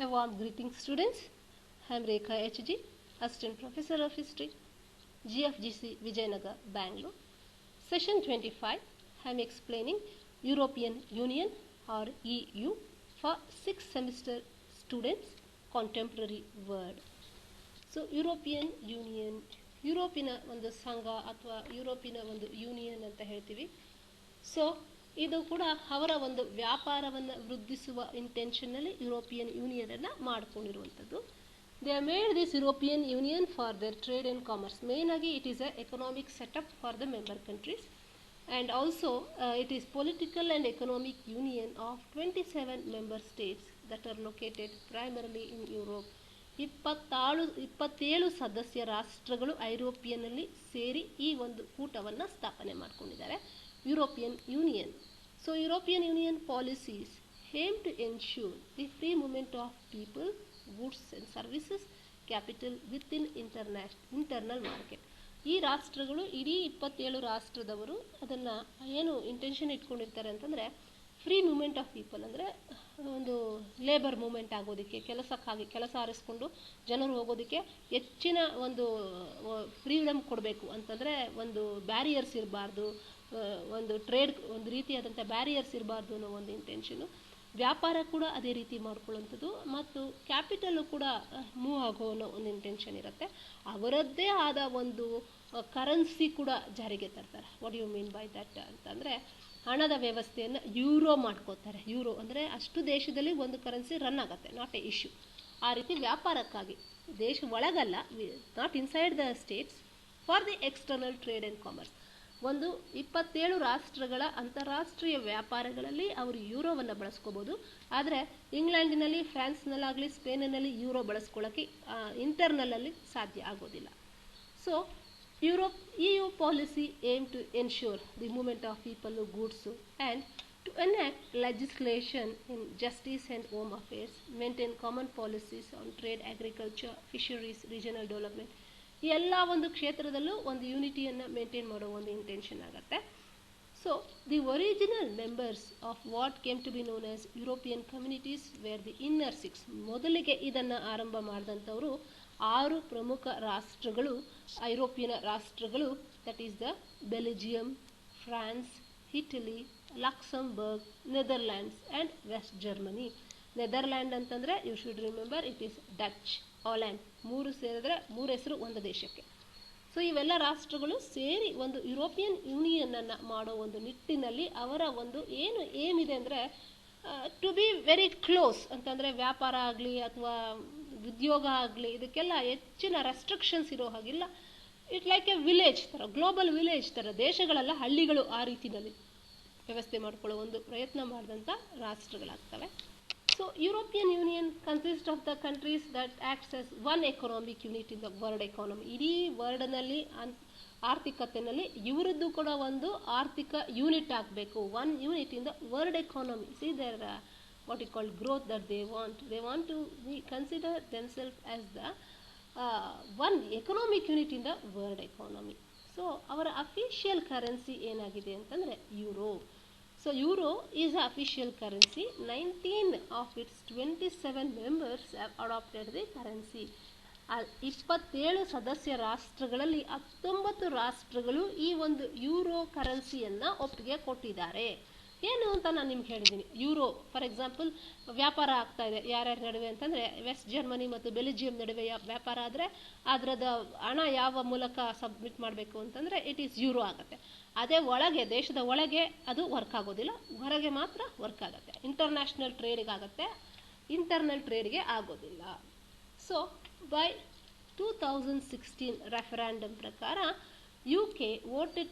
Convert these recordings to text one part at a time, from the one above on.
A warm greeting, students. I am Rekha H.G., Assistant Professor of History, GFGC Vijayanagar, Bangalore. Session 25, I am explaining European Union or EU for 6th semester students, contemporary world. So European union, ಯುರೋಪಿನ ಒಂದು ಸಂಘ ಅಥವಾ ಯುರೋಪಿನ ಒಂದು union ಅಂತ ಹೇಳ್ತೀವಿ. So ಇದು ಕೂಡ ಅವರ ಒಂದು ವ್ಯಾಪಾರವನ್ನು ವೃದ್ಧಿಸುವ ಇಂಟೆನ್ಷನ್ನಲ್ಲಿ ಯುರೋಪಿಯನ್ ಯೂನಿಯನ್ ಅನ್ನು ಮಾಡಿಕೊಂಡಿರುವಂಥದ್ದು. They made this European Union for their trade and commerce. Main ಆಗಿ it is a economic setup for the member countries and also it is political and economic union of 27 member states that are located primarily in Europe. 27 ಸದಸ್ಯ ರಾಷ್ಟ್ರಗಳು ಐರೋಪಿಯನ್ನಲ್ಲಿ ಸೇರಿ ಈ ಒಂದು ಕೂಟವನ್ನು ಸ್ಥಾಪನೆ ಮಾಡಿಕೊಂಡಿದ್ದಾರೆ, European Union. So European Union policies aim to ensure the free movement of people, goods and services, capital within internal market. ಈ ರಾಷ್ಟ್ರಗಳು ಇಡೀ 27 ರಾಷ್ಟ್ರದವರು ಅದನ್ನು ಏನು ಇಂಟೆನ್ಷನ್ ಇಟ್ಕೊಂಡಿರ್ತಾರೆ ಅಂತಂದರೆ, ಫ್ರೀ ಮೂವ್ಮೆಂಟ್ ಆಫ್ ಪೀಪಲ್ ಅಂದರೆ ಒಂದು ಲೇಬರ್ ಮೂವ್ಮೆಂಟ್ ಆಗೋದಕ್ಕೆ, ಕೆಲಸಕ್ಕಾಗಿ ಕೆಲಸ ಆರಿಸ್ಕೊಂಡು ಜನರು ಹೋಗೋದಕ್ಕೆ ಹೆಚ್ಚಿನ ಒಂದು ಫ್ರೀಡಮ್ ಕೊಡಬೇಕು ಅಂತಂದರೆ ಒಂದು ಬ್ಯಾರಿಯರ್ಸ್ ಇರಬಾರ್ದು, ಒಂದು ಟ್ರೇಡ್ ಒಂದು ರೀತಿಯಾದಂಥ ಬ್ಯಾರಿಯರ್ಸ್ ಇರಬಾರ್ದು ಅನ್ನೋ ಒಂದು ಇಂಟೆನ್ಷನು. ವ್ಯಾಪಾರ ಕೂಡ ಅದೇ ರೀತಿ ಮಾಡ್ಕೊಳ್ಳುವಂಥದ್ದು ಮತ್ತು ಕ್ಯಾಪಿಟಲ್ಲು ಕೂಡ ಮೂವ್ ಆಗೋ ಅನ್ನೋ ಒಂದು ಇಂಟೆನ್ಷನ್ ಇರುತ್ತೆ. ಅವರದ್ದೇ ಆದ ಒಂದು ಕರೆನ್ಸಿ ಕೂಡ ಜಾರಿಗೆ ತರ್ತಾರೆ. What you mean by that ಅಂತಂದರೆ, ಹಣದ ವ್ಯವಸ್ಥೆಯನ್ನು ಯೂರೋ ಮಾಡ್ಕೋತಾರೆ. ಯೂರೋ ಅಂದರೆ ಅಷ್ಟು ದೇಶದಲ್ಲಿ ಒಂದು ಕರೆನ್ಸಿ ರನ್ ಆಗುತ್ತೆ, ನಾಟ್ ಎ ಇಶ್ಯೂ. ಆ ರೀತಿ ವ್ಯಾಪಾರಕ್ಕಾಗಿ ದೇಶ ಒಳಗಲ್ಲ, not inside the states, for the external trade and commerce. ಒಂದು 27 ರಾಷ್ಟ್ರಗಳ ಅಂತಾರಾಷ್ಟ್ರೀಯ ವ್ಯಾಪಾರಗಳಲ್ಲಿ ಅವರು ಯೂರೋವನ್ನು ಬಳಸ್ಕೋಬೋದು. ಆದರೆ ಇಂಗ್ಲೆಂಡಿನಲ್ಲಿ, ಫ್ರಾನ್ಸ್ನಲ್ಲಾಗಲಿ, ಸ್ಪೇನಿನಲ್ಲಿ ಯೂರೋ ಬಳಸ್ಕೊಳ್ಳೋಕ್ಕೆ ಇಂಟರ್ನಲಲ್ಲಿ ಸಾಧ್ಯ ಆಗೋದಿಲ್ಲ. So EU policy aim to ensure the movement of people, goods and to enact legislation in justice and home affairs, maintain common policies on trade, agriculture, fisheries, regional development. ಈ ಎಲ್ಲ ಒಂದು ಕ್ಷೇತ್ರದಲ್ಲೂ ಒಂದು ಯೂನಿಟಿಯನ್ನು ಮೇಂಟೈನ್ ಮಾಡೋ ಒಂದು intention ಆಗುತ್ತೆ. So the original members of what came to be known as European communities were the inner 6. ಮೊದಲಿಗೆ ಇದನ್ನು ಆರಂಭ ಮಾಡಿದಂಥವರು 6 ಪ್ರಮುಖ ರಾಷ್ಟ್ರಗಳು, ಐರೋಪಿಯನ್ ರಾಷ್ಟ್ರಗಳು. That is the Belgium, France, Italy, Luxembourg, Netherlands and west Germany. Netherland ಅಂತಂದರೆ you should remember it is Dutch, Holland. 3 ಸೇರಿದ್ರೆ 3 ಹೆಸರು ಒಂದು ದೇಶಕ್ಕೆ. ಸೊ ಇವೆಲ್ಲ ರಾಷ್ಟ್ರಗಳು ಸೇರಿ ಒಂದು ಯುರೋಪಿಯನ್ ಯೂನಿಯನನ್ನು ಮಾಡೋ ಒಂದು ನಿಟ್ಟಿನಲ್ಲಿ ಅವರ ಒಂದು ಏನು ಏಮ್ ಇದೆ ಅಂದರೆ, ಟು ಬಿ ವೆರಿ ಕ್ಲೋಸ್ ಅಂತಂದರೆ ವ್ಯಾಪಾರ ಆಗಲಿ ಅಥವಾ ಉದ್ಯೋಗ ಆಗಲಿ ಇದಕ್ಕೆಲ್ಲ ಹೆಚ್ಚಿನ ರೆಸ್ಟ್ರಿಕ್ಷನ್ಸ್ ಇರೋ ಹಾಗಿಲ್ಲ. ಇಟ್ ಲೈಕ್ ಎ ವಿಲೇಜ್ ಥರ, ಗ್ಲೋಬಲ್ ವಿಲೇಜ್ ಥರ. ದೇಶಗಳೆಲ್ಲ ಹಳ್ಳಿಗಳು ಆ ರೀತಿಯಲ್ಲಿ ವ್ಯವಸ್ಥೆ ಮಾಡಿಕೊಳ್ಳೋ ಒಂದು ಪ್ರಯತ್ನ ಮಾಡಿದಂಥ ರಾಷ್ಟ್ರಗಳಾಗ್ತವೆ. So European Union consist of the countries that acts as one economic unit in the world economy. ಇಡೀ ವರ್ಲ್ಡ್ನಲ್ಲಿ ಆರ್ಥಿಕತೆಯಲ್ಲಿ ಇವರದ್ದು ಕೂಡ ಒಂದು ಆರ್ಥಿಕ ಯೂನಿಟ್ ಆಗಬೇಕು, one unit in the world economy. See there what you call growth that they want to consider themselves as the one economic unit in the world economy. So our official currency ಏನಾಗಿದೆ ಅಂತಂದರೆ euro. So euro is the official currency. 19 of its 27 members have adopted the currency. 27 ಸದಸ್ಯ ರಾಷ್ಟ್ರಗಳಲ್ಲಿ 19 ರಾಷ್ಟ್ರಗಳು ಈ ಒಂದು euro ಕರೆನ್ಸಿಯನ್ನು ಒಪ್ಪಿಗೆ ಕೊಟ್ಟಿದ್ದಾರೆ. ಏನು ಅಂತ ನಾನು ನಿಮ್ಗೆ ಹೇಳಿದ್ದೀನಿ. ಯೂರೋ ಫಾರ್ ಎಕ್ಸಾಂಪಲ್ ವ್ಯಾಪಾರ ಆಗ್ತಾ ಇದೆ ಯಾರ್ಯಾರ ನಡುವೆ ಅಂತಂದರೆ, ವೆಸ್ಟ್ ಜರ್ಮನಿ ಮತ್ತು ಬೆಲ್ಜಿಯಂ ನಡುವೆ ವ್ಯಾಪಾರ ಆದರೆ ಅದರದ ಹಣ ಯಾವ ಮೂಲಕ ಸಬ್ಮಿಟ್ ಮಾಡಬೇಕು ಅಂತಂದರೆ ಇಟ್ ಈಸ್ ಯೂರೋ ಆಗುತ್ತೆ. ಅದೇ ಒಳಗೆ, ದೇಶದ ಒಳಗೆ ಅದು ವರ್ಕ್ ಆಗೋದಿಲ್ಲ, ಹೊರಗೆ ಮಾತ್ರ ವರ್ಕ್ ಆಗುತ್ತೆ. ಇಂಟರ್ನ್ಯಾಷನಲ್ ಟ್ರೇಡ್ಗೆ ಆಗುತ್ತೆ, ಇಂಟರ್ನಲ್ ಟ್ರೇಡ್ಗೆ ಆಗೋದಿಲ್ಲ. ಸೊ ಬೈ 2016 ರೆಫರೆಂಡಮ್ ಪ್ರಕಾರ UK voted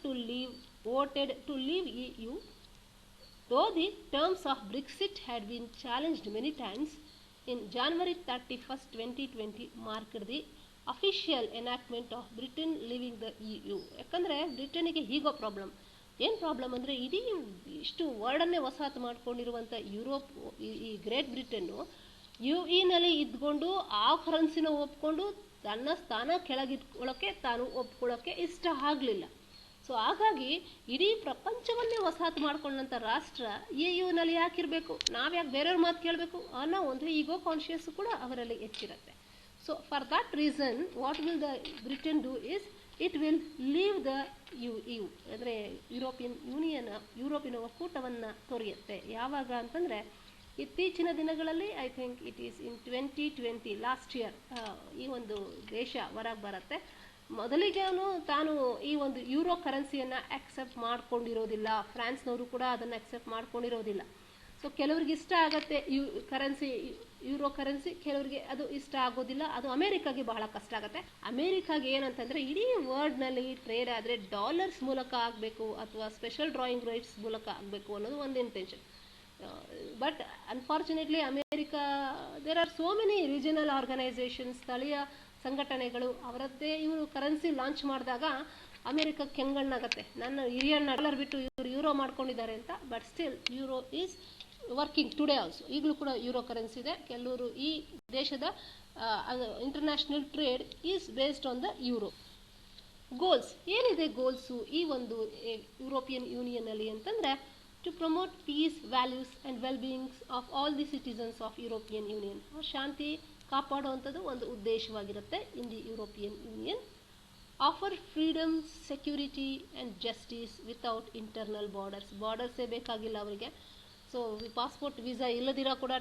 to leave EU. Though the terms of Brexit had been challenged many times, in January 31st, 2020 marked the official enactment of Britain leaving the EU. ಯಾಕಂದರೆ ಬ್ರಿಟನ್ನಿಗೆ ಹೀಗೋ problem. ಏನು problem ಅಂದರೆ, ಇಡೀ ಇಷ್ಟು ವರ್ಲ್ಡನ್ನೇ ವಸಾಹತು ಮಾಡ್ಕೊಂಡಿರುವಂಥ Europe, ಈ great ಬ್ರಿಟನ್ನು ಯುಇನಲ್ಲಿ ಇದ್ಕೊಂಡು ಆ ಕರೆನ್ಸಿನ ಒಪ್ಕೊಂಡು ತನ್ನ ಸ್ಥಾನ ಕೆಳಗಿಟ್ಕೊಳ್ಳೋಕ್ಕೆ ತಾನು ಒಪ್ಕೊಳ್ಳೋಕ್ಕೆ ಇಷ್ಟ ಆಗಲಿಲ್ಲ. ಸೊ ಹಾಗಾಗಿ ಇಡೀ ಪ್ರಪಂಚವನ್ನೇ ವಸಾಹತು ಮಾಡ್ಕೊಂಡಂಥ ರಾಷ್ಟ್ರ ಯುನಲ್ಲಿ ಯಾಕಿರಬೇಕು, ನಾವ್ಯಾಕೆ ಬೇರೆಯವ್ರ ಮಾತು ಕೇಳಬೇಕು ಅನ್ನೋ ಒಂದು ಈಗೋ ಕಾನ್ಷಿಯಸ್ ಕೂಡ ಅವರಲ್ಲಿ ಹೆಚ್ಚಿರುತ್ತೆ. So for that reason what will the Britain do is it will leave the EU ಅಂದರೆ ಯುರೋಪಿನ ಒಕ್ಕೂಟವನ್ನು ತೊರೆಯುತ್ತೆ. ಯಾವಾಗ ಅಂತಂದರೆ ಇತ್ತೀಚಿನ ದಿನಗಳಲ್ಲಿ I think it is in 2020 last year ಈ ಒಂದು ದೇಶ ಹೊರಗೆ ಬರುತ್ತೆ. ಮೊದಲಿಗೇನು ತಾನು ಈ ಒಂದು ಯೂರೋ ಕರೆನ್ಸಿಯನ್ನು ಆಕ್ಸೆಪ್ಟ್ ಮಾಡ್ಕೊಂಡಿರೋದಿಲ್ಲ, ಫ್ರಾನ್ಸ್ನವರು ಕೂಡ ಅದನ್ನು ಆಕ್ಸೆಪ್ಟ್ ಮಾಡ್ಕೊಂಡಿರೋದಿಲ್ಲ. ಸೊ ಕೆಲವ್ರಿಗೆ ಇಷ್ಟ ಆಗತ್ತೆ ಯೂರೋ ಕರೆನ್ಸಿ, ಕೆಲವರಿಗೆ ಅದು ಇಷ್ಟ ಆಗೋದಿಲ್ಲ. ಅದು ಅಮೆರಿಕಾಗೆ ಬಹಳ ಕಷ್ಟ ಆಗುತ್ತೆ. ಅಮೆರಿಕಾಗೆ ಏನಂತಂದರೆ ಇಡೀ ವರ್ಲ್ಡ್ನಲ್ಲಿ ಟ್ರೇಡ್ ಆದರೆ ಡಾಲರ್ಸ್ ಮೂಲಕ ಆಗಬೇಕು ಅಥವಾ ಸ್ಪೆಷಲ್ ಡ್ರಾಯಿಂಗ್ ರೈಟ್ಸ್ ಮೂಲಕ ಆಗಬೇಕು ಅನ್ನೋದು ಒಂದು intention. But unfortunately America there are so many regional organisations, ಸ್ಥಳೀಯ ಸಂಘಟನೆಗಳು ಅವರದ್ದೇ ಇವರು ಕರೆನ್ಸಿ ಲಾಂಚ್ ಮಾಡಿದಾಗ ಅಮೇರಿಕಕ್ಕೆ ಕೆಂಗಣ್ಣಾಗತ್ತೆ, ನನ್ನ ಹಿರಿಯ ಡಾಲರ್ ಬಿಟ್ಟು ಇವರು ಯೂರೋ ಮಾಡ್ಕೊಂಡಿದ್ದಾರೆ ಅಂತ. But still euro is working today also. ಈಗಲೂ ಕೂಡ ಯೂರೋ ಕರೆನ್ಸಿ ಇದೆ. ಕೆಲವರು ಈ ದೇಶದ international trade is based on the euro. Goals ಏನಿದೆ ಗೋಲ್ಸು ಈ ಒಂದು ಯುರೋಪಿಯನ್ ಯೂನಿಯನ್ನಲ್ಲಿ ಅಂತಂದರೆ to promote peace, values and well-beings of all the citizens of European Union. ಶಾಂತಿ ಕಾಪಾಡುವಂಥದ್ದು ಒಂದು ಉದ್ದೇಶವಾಗಿರುತ್ತೆ in the European Union. Offer freedom, security and justice without internal ಬಾರ್ಡರ್ಸೇ ಬೇಕಾಗಿಲ್ಲ ಅವರಿಗೆ. ಸೊ ಪಾಸ್ಪೋರ್ಟ್ ವೀಸಾ ಇಲ್ಲದಿರೋ ಕೂಡ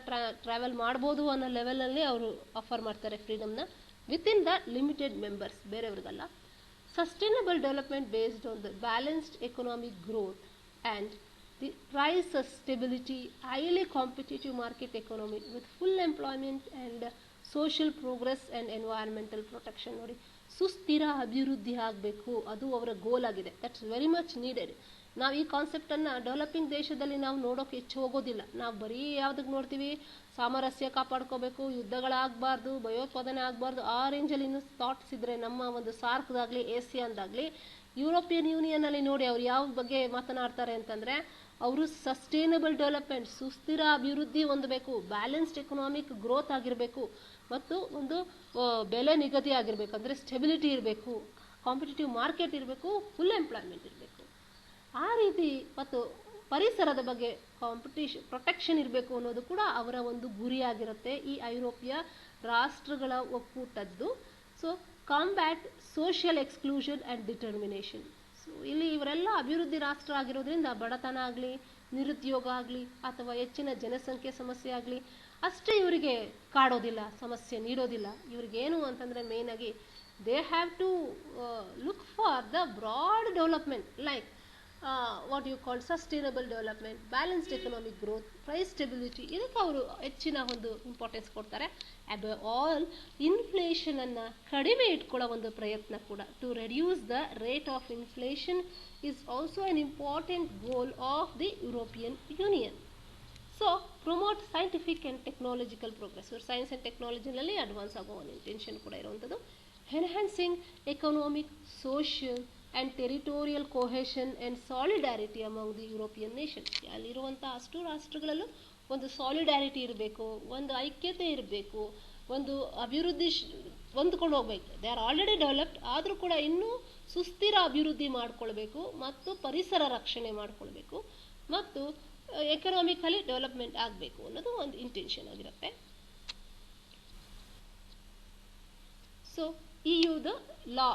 ಟ್ರಾವೆಲ್ ಮಾಡ್ಬೋದು ಅನ್ನೋ ಲೆವೆಲಲ್ಲಿ ಅವರು ಆಫರ್ ಮಾಡ್ತಾರೆ ಫ್ರೀಡಮ್ನ, ವಿತಿನ್ ದ ಲಿಮಿಟೆಡ್ ಮೆಂಬರ್ಸ್, ಬೇರೆಯವ್ರಿಗಲ್ಲ. Sustainable development based on the balanced economic growth and the price stability, highly competitive market economy with full employment and social progress and environmental protection. ನೋಡಿ, ಸುಸ್ಥಿರ ಅಭಿವೃದ್ಧಿ ಆಗಬೇಕು, ಅದು ಅವರ ಗೋಲ್ ಆಗಿದೆ. That's very much needed. ನಾವು ಈ ಕಾನ್ಸೆಪ್ಟನ್ನು ಡೆವಲಪಿಂಗ್ ದೇಶದಲ್ಲಿ ನಾವು ನೋಡೋಕೆ ಹೆಚ್ಚು ಹೋಗೋದಿಲ್ಲ. ನಾವು ಬರೀ ಯಾವುದಕ್ಕೆ ನೋಡ್ತೀವಿ, ಸಾಮರಸ್ಯ ಕಾಪಾಡ್ಕೋಬೇಕು, ಯುದ್ಧಗಳಾಗಬಾರ್ದು, ಭಯೋತ್ಪಾದನೆ ಆಗಬಾರ್ದು, ಆ ರೇಂಜಲ್ಲಿ ಇನ್ನೂ ಥಾಟ್ಸ್ ಇದ್ದರೆ ನಮ್ಮ ಒಂದು ಸಾರ್ಕ್ದಾಗಲಿ ಏಸಿಯಾನ್ದಾಗಲಿ. ಯುರೋಪಿಯನ್ ಯೂನಿಯನ್ನಲ್ಲಿ ನೋಡಿ ಅವ್ರು ಯಾವ ಬಗ್ಗೆ ಮಾತನಾಡ್ತಾರೆ ಅಂತಂದರೆ, ಅವರು ಸಸ್ಟೈನಬಲ್ ಡೆವಲಪ್ಮೆಂಟ್, ಸುಸ್ಥಿರ ಅಭಿವೃದ್ಧಿ ಹೊಂದಬೇಕು, ಬ್ಯಾಲೆನ್ಸ್ಡ್ ಎಕನಾಮಿಕ್ ಗ್ರೋತ್ ಆಗಿರಬೇಕು, ಮತ್ತು ಒಂದು ಬೆಲೆ ನಿಗದಿ ಆಗಿರಬೇಕು, ಅಂದರೆ ಸ್ಟೆಬಿಲಿಟಿ ಇರಬೇಕು, ಕಾಂಪಿಟೇಟಿವ್ ಮಾರ್ಕೆಟ್ ಇರಬೇಕು, ಫುಲ್ ಎಂಪ್ಲಾಯ್ಮೆಂಟ್ ಇರಬೇಕು, ಆ ರೀತಿ, ಮತ್ತು ಪರಿಸರದ ಬಗ್ಗೆ ಪ್ರೊಟೆಕ್ಷನ್ ಇರಬೇಕು ಅನ್ನೋದು ಕೂಡ ಅವರ ಒಂದು ಗುರಿಯಾಗಿರುತ್ತೆ ಈ ಐರೋಪ್ಯ ರಾಷ್ಟ್ರಗಳ ಒಕ್ಕೂಟದ್ದು. So combat social exclusion and determination. So ಇಲ್ಲಿ ಇವರೆಲ್ಲ ಅಭಿವೃದ್ಧಿ ರಾಷ್ಟ್ರ ಆಗಿರೋದ್ರಿಂದ ಬಡತನ ಆಗಲಿ, ನಿರುದ್ಯೋಗ ಆಗಲಿ, ಅಥವಾ ಹೆಚ್ಚಿನ ಜನಸಂಖ್ಯೆ ಸಮಸ್ಯೆ ಆಗಲಿ ಅಷ್ಟೇ ಇವರಿಗೆ ಕಾಡೋದಿಲ್ಲ, ಸಮಸ್ಯೆ ನೀಡೋದಿಲ್ಲ. ಇವ್ರಿಗೇನು ಅಂತಂದರೆ ಮೇಯ್ನಾಗಿ they have to look for the broad development, like what you call sustainable development, balanced economic growth, price stability. ಇದಕ್ಕೆ ಅವರು ಹೆಚ್ಚಿನ ಒಂದು ಇಂಪಾರ್ಟೆನ್ಸ್ ಕೊಡ್ತಾರೆ. ಅಬೌವ್ ಆಲ್ ಇನ್ಫ್ಲೇಷನನ್ನು ಕಡಿಮೆ ಇಟ್ಕೊಳ್ಳೋ ಒಂದು ಪ್ರಯತ್ನ ಕೂಡ. To reduce the rate of inflation is also an important goal of the European Union. So promote scientific and technological progress. ಇವರು ಸೈನ್ಸ್ ಆ್ಯಂಡ್ ಟೆಕ್ನಾಲಜಿನಲ್ಲಿ ಅಡ್ವಾನ್ಸ್ ಆಗೋ ಒಂದು ಇಂಟೆನ್ಷನ್ ಕೂಡ ಇರುವಂಥದ್ದು. Enhancing economic, social and territorial cohesion and solidarity among the European nations. ಅಲ್ಲಿರುವಂಥ ಅಷ್ಟು ರಾಷ್ಟ್ರಗಳಲ್ಲೂ ಒಂದು ಸಾಲಿಡ್ಯಾರಿಟಿ ಇರಬೇಕು, ಒಂದು ಐಕ್ಯತೆ ಇರಬೇಕು, ಒಂದು ಅಭಿವೃದ್ಧಿ ಹೊಂದ್ಕೊಂಡು ಹೋಗಬೇಕು. ದೇ ಆರ್ ಆಲ್ರೆಡಿ ಡೆವಲಪ್ಡ್, ಆದರೂ ಕೂಡ ಇನ್ನೂ ಸುಸ್ಥಿರ ಅಭಿವೃದ್ಧಿ ಮಾಡಿಕೊಳ್ಬೇಕು, ಮತ್ತು ಪರಿಸರ ರಕ್ಷಣೆ ಮಾಡಿಕೊಳ್ಬೇಕು, ಮತ್ತು ಎಕನಾಮಿಕಲಿ ಡೆವಲಪ್ಮೆಂಟ್ ಆಗಬೇಕು ಅನ್ನೋದು ಒಂದು ಇಂಟೆನ್ಷನ್ ಆಗಿರುತ್ತೆ. ಸೊ EUದ ಲಾ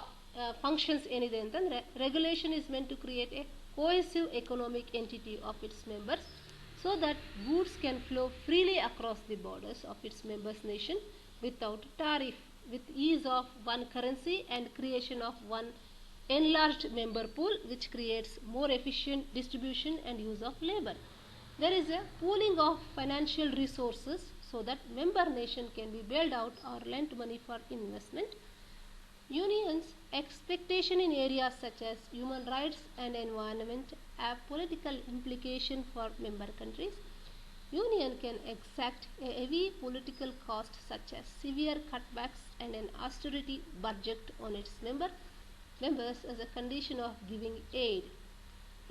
ಫಂಕ್ಷನ್ಸ್ ಏನಿದೆ ಅಂತಂದರೆ, regulation is meant to create a cohesive economic entity of its members so that goods can flow freely across the borders of its members nation without tariff, with ease of one currency and creation of one enlarged member pool which creates more efficient distribution and use of labor. There is a pooling of financial resources so that member nation can be bailed out or lent money for investment. Union's expectation in areas such as human rights and environment have political implication for member countries. Union can exact a heavy political cost such as severe cutbacks and an austerity budget on its members as a condition of giving aid.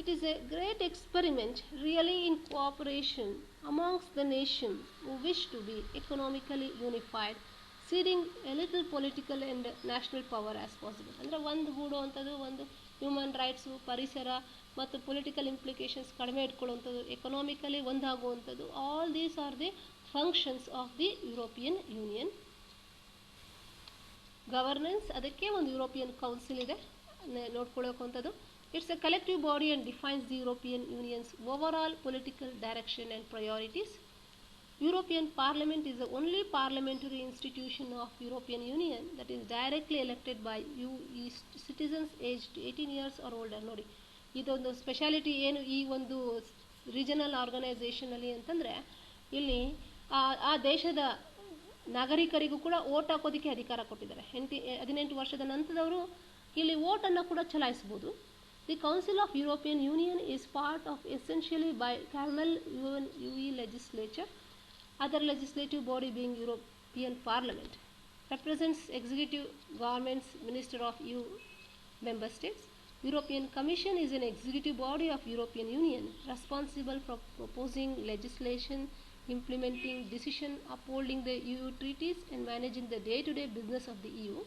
It is a great experiment really in cooperation amongst the nations who wish to be economically unified, ceding a little political and national power as possible. ಅಂದರೆ ಒಂದು ಗೂಡು ಅಂಥದ್ದು ಒಂದು human rights, ಪರಿಸರ ಮತ್ತು political implications ಕಡಿಮೆ ಇಟ್ಕೊಳ್ಳುವಂಥದ್ದು, economically ಒಂದಾಗುವಂಥದ್ದು, all these are the functions of the European Union. Governance, ಅದಕ್ಕೆ ಒಂದು ಯುರೋಪಿಯನ್ ಕೌನ್ಸಿಲ್ ಇದೆ, ನೋಡ್ಕೊಳ್ಳೋವಂಥದ್ದು. It's a collective body and defines the European Union's overall political direction and priorities. European Parliament is the only parliamentary institution of European Union that is directly elected by citizens aged 18 years or older. ನೋಡಿ, ಇದೊಂದು speciality ಏನು ಈ ಒಂದು regional ಆರ್ಗನೈಸೇಷನಲ್ಲಿ ಅಂತಂದರೆ, ಇಲ್ಲಿ ಆ ದೇಶದ ನಾಗರಿಕರಿಗೂ ಕೂಡ ವೋಟ್ ಹಾಕೋದಕ್ಕೆ ಅಧಿಕಾರ ಕೊಟ್ಟಿದ್ದಾರೆ. 18 ವರ್ಷದ ನಂತರದವರು ಇಲ್ಲಿ ವೋಟನ್ನು ಕೂಡ ಚಲಾಯಿಸಬಹುದು. The Council of European Union is part of essentially bicameral UE legislature. Other legislative body being European Parliament represents executive governments, Minister of EU member states. European Commission is an executive body of European Union responsible for proposing legislation, implementing decision, upholding the EU treaties and managing the day-to-day business of the EU.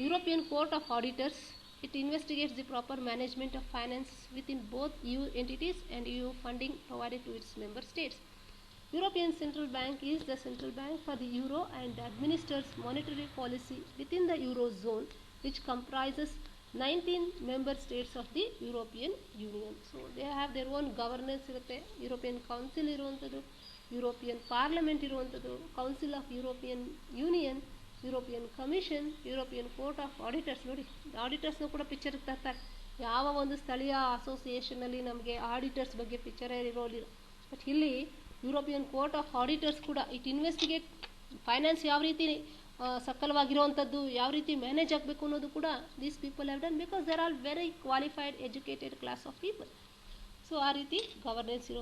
European Court of Auditors, it investigates the proper management of finance within both EU entities and EU funding provided to its member states. European Central Bank is the central bank for the euro and administers monetary policy within the eurozone, which comprises 19 member states of the European Union. So they have their own governance irutte. European Council iruvanthadu, European Parliament iruvanthadu, Council of European Union, European Commission, European Court of Auditors. ನೋಡಿ, ಆಡಿಟರ್ಸ್ನ ಕೂಡ picture ತರ್ತಾರೆ. ಯಾವ ಒಂದು ಸ್ಥಳೀಯ ಅಸೋಸಿಯೇಷನಲ್ಲಿ ನಮಗೆ auditors ಬಗ್ಗೆ ಪಿಕ್ಚರೇ ಇರೋದಿಲ್ಲ. But ಇಲ್ಲಿ ಯುರೋಪಿಯನ್ ಕೋರ್ಟ್ ಆಫ್ ಆಡಿಟರ್ಸ್ ಕೂಡ ಇಟ್ ಇನ್ವೆಸ್ಟಿಗೇಟ್ ಫೈನಾನ್ಸ್ ಯಾವ ರೀತಿ ಸಕಲವಾಗಿರುವಂಥದ್ದು, ಯಾವ ರೀತಿ ಮ್ಯಾನೇಜ್ ಆಗಬೇಕು ಅನ್ನೋದು ಕೂಡ these people have done, because there are very qualified educated class of people. So ಆ ರೀತಿ ಗವರ್ನೆನ್ಸ್ ಇರೋ